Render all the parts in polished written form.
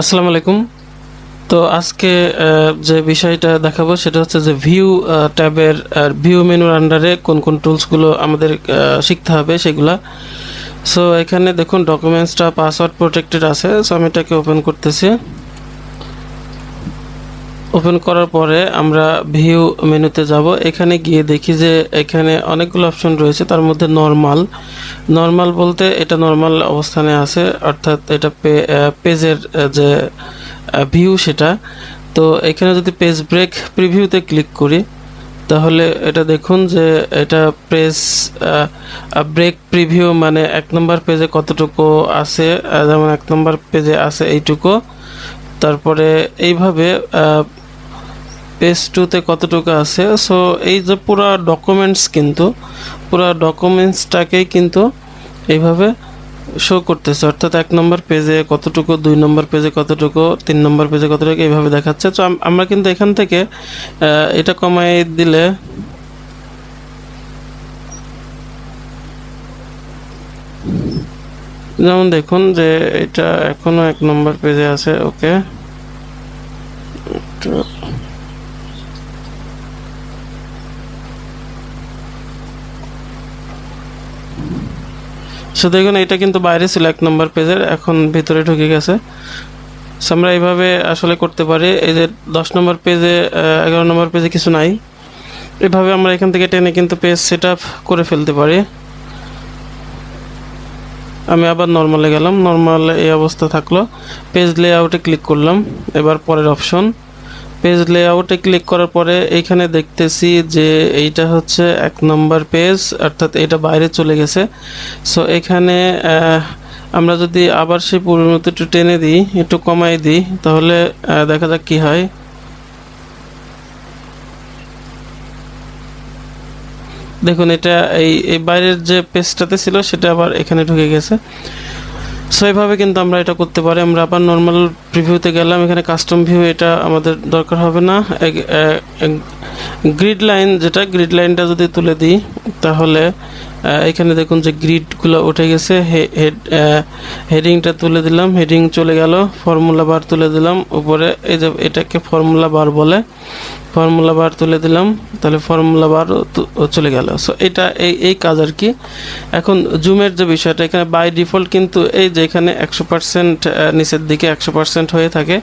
আসসালামু আলাইকুম। তো আজকে যে বিষয়টা দেখাবো সেটা হচ্ছে যে ভিউ ট্যাবের ভিউ মেনুর আন্ডারে কোন কোন টুলসগুলো আমাদের শিখতে হবে সেগুলা। সো এখানে দেখুন ডকুমেন্টসটা পাসওয়ার্ড প্রোটেক্টেড আছে। সো আমি এটাকে ওপেন করতেছি। ওপেন করার পরে আমরা ভিউ মেনুতে যাব। এখানে গিয়ে দেখি যে এখানে অনেকগুলো অপশন রয়েছে, তার মধ্যে নর্মাল বলতে এটা নর্মাল অবস্থানে আছে, অর্থাৎ এটা পেজের যে ভিউ সেটা। তো এখানে যদি পেজ ব্রেক প্রিভিউতে ক্লিক করি তাহলে এটা দেখুন যে এটা পেজ ব্রেক প্রিভিউ মানে 1 নম্বর পেজে কতটুকু আছে, যেমন 1 নম্বর পেজে আছে এইটুকু। তারপরে এইভাবে পেজ 2তে কতটুকু আছে। সো এই যে পুরো ডকুমেন্টস কিন্তু পুরো ডকুমেন্টসটাকেই কিন্তু এইভাবে শো করতেছে, অর্থাৎ 1 নম্বর পেজে কতটুকু, 2 নম্বর পেজে কতটুকু, 3 নম্বর পেজে কতটুকু এইভাবে দেখাচ্ছে। তো আমরা কিন্তু এখান থেকে এটা কমাই দিলে যেমন দেখুন যে এটা এখনো 1 নম্বর পেজে আছে। ওকে, সো দেখুন এটা কিন্তু বাইরে ছিল 1 নম্বর পেজের, এখন ভিতরে ঢুকে গেছে। সো আমরা এইভাবে আসলে করতে পারি। এই যে 10 নম্বর পেজে 11 নম্বর পেজে কিছু নাই, এভাবে আমরা এখান থেকে টেনে কিন্তু পেজ সেট আপ করে ফেলতে পারি। আমি আবার নর্মালে গেলাম, নর্মালে এই অবস্থা থাকলো। পেজ লেআউটে ক্লিক করলাম। এবার পরের অপশন পেজ লেআউটে ক্লিক করার পরে এইখানে দেখতেছি যে এইটা হচ্ছে 1 নম্বর পেজ, অর্থাৎ এটা বাইরে চলে গেছে। সো এখানে আমরা যদি আবার সেই পুরোনোতে একটু টেনে দিই, একটু কমাই দিই, তাহলে দেখা যাক কি হয়। দেখুন এটা এই বাইরের যে পেজটাতে ছিল সেটা আবার এখানে ঢুকে গেছে। সো এইভাবে কিন্তু আমরা এটা করতে পারি। আমরা আবার নর্মাল প্রিভিউতে গেলাম, এখানে কাস্টম ভিউ এটা আমাদের দরকার হবে না। গ্রিড লাইন, যেটা গ্রিড লাইনটা যদি তুলে দিই তাহলে এখানে দেখুন যে গ্রিডগুলো উঠে গেছে। হেডিংটা তুলে দিলাম, হেডিং চলে গেল। ফর্মুলা বার তুলে দিলাম উপরে, এই যে এটাকে ফর্মুলা বার বলে, ফর্মুলা বার তুলে দিলাম, তাহলে ফর্মুলা বার চলে গেল। সো এটা এই কাজ আর কি। এখন জুমের যে বিষয়টা, এখানে বাই ডিফল্ট কিন্তু এই যে এখানে 100% নিচের দিকে 100% হয়ে থাকে।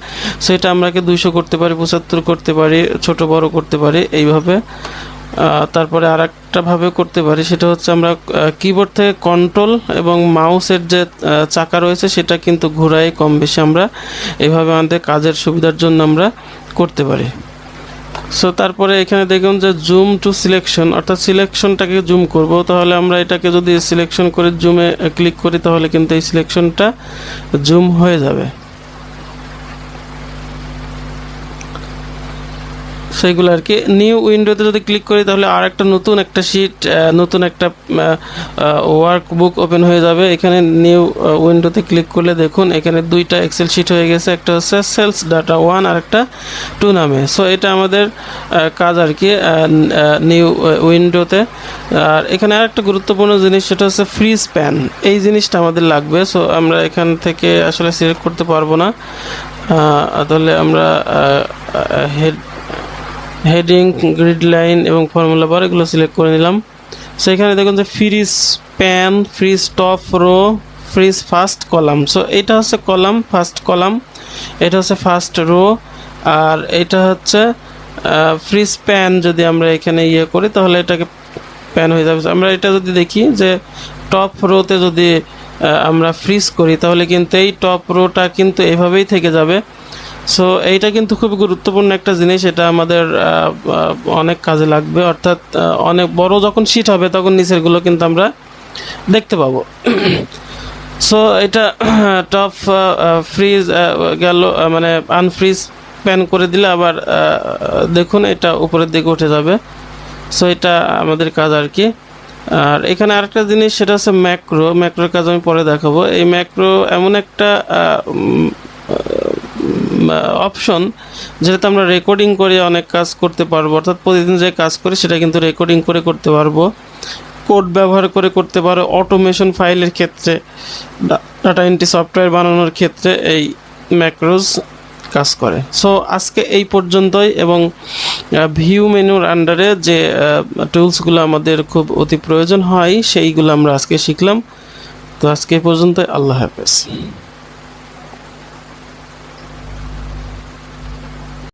সো এটা আমরাকে 200 করতে পারি, 75 করতে পারি, ছোট বড় করতে পারি এইভাবে। তারপরে আর একটা ভাবে করতে পারি, সেটা হচ্ছে আমরা কিবোর্ড থেকে কন্ট্রোল এবং মাউসের যে চাকা রয়েছে সেটা কিন্তু ঘুরাই কম বেশি আমরা এইভাবে আমাদের কাজের সুবিধার জন্য আমরা করতে পারি। সো তারপরে এখানে দেখুন যে জুম টু সিলেকশন, অর্থাৎ সিলেকশনটাকে জুম করব, তাহলে আমরা এটাকে যদি সিলেকশন করে জুমে ক্লিক করি তাহলে কিন্তু এই সিলেকশনটা জুম হয়ে যাবে। সেইগুলো আর কি। নিউ উইন্ডোতে যদি ক্লিক করি তাহলে আর একটা নতুন একটা শিট, নতুন একটা ওয়ার্কবুক ওপেন হয়ে যাবে। এখানে নিউ উইন্ডোতে ক্লিক করলে দেখুন এখানে 2টা এক্সেল শিট হয়ে গেছে, একটা হচ্ছে সেলস ডাটা 1 আর একটা 2 নামে। সো এটা আমাদের কাজ আর কি নিউ উইন্ডোতে। আর এখানে আর একটা গুরুত্বপূর্ণ জিনিস, সেটা হচ্ছে ফ্রিজ প্যান। এই জিনিসটা আমাদের লাগবে। সো আমরা এখান থেকে আসলে সিলেক্ট করতে পারবো না, তাহলে আমরা হেডিং, গ্রিড লাইন এবং ফর্মুলা বার এগুলো সিলেক্ট করে নিলাম। সো এখানে দেখুন যে freeze pane, freeze top row, freeze first column. So এটা হচ্ছে কলাম, ফার্স্ট কলাম, এটা হচ্ছে ফার্স্ট রো, আর এটা হচ্ছে ফ্রিজ প্যান। যদি আমরা এখানে ইয়ে করি তাহলে এটাকে প্যান হয়ে যাবে। আমরা এটা যদি দেখি যে টপ রোতে যদি আমরা ফ্রিজ করি তাহলে কিন্তু এই টপ রোটা কিন্তু এভাবেই থেকে যাবে। সো এইটা কিন্তু খুব গুরুত্বপূর্ণ একটা জিনিস, এটা আমাদের অনেক কাজে লাগবে। অর্থাৎ অনেক বড় যখন শিট হবে তখন নিচেরগুলো কিন্তু আমরা দেখতে পাবো। সো এটা টপ ফ্রিজ গেল, মানে আনফ্রিজ প্যান করে দিলে আবার দেখুন এটা উপরের দিকে উঠে যাবে। সো এটা আমাদের কাজ আর কি। আর এখানে আরেকটা জিনিস, সেটা হচ্ছে ম্যাক্রোর কাজ আমি পরে দেখাবো। এই ম্যাক্রো এমন একটা অপশন যেটাতে আমরা রেকর্ডিং করে অনেক কাজ করতে পারবো, অর্থাৎ প্রতিদিন যে কাজ করি সেটা কিন্তু রেকর্ডিং করে করতে পারবো, কোড ব্যবহার করে করতে পারো, অটোমেশন ফাইলের ক্ষেত্রে, ডাটা এন্ট্রি সফটওয়্যার বানানোর ক্ষেত্রে এই ম্যাক্রোজ কাজ করে। সো আজকে এই পর্যন্তই, এবং ভিউ মেনুর আন্ডারে যে টুলসগুলো আমাদের খুব অতি প্রয়োজন হয় সেইগুলো আমরা আজকে শিখলাম। তো আজকে এই পর্যন্তই, আল্লাহ হাফেজ।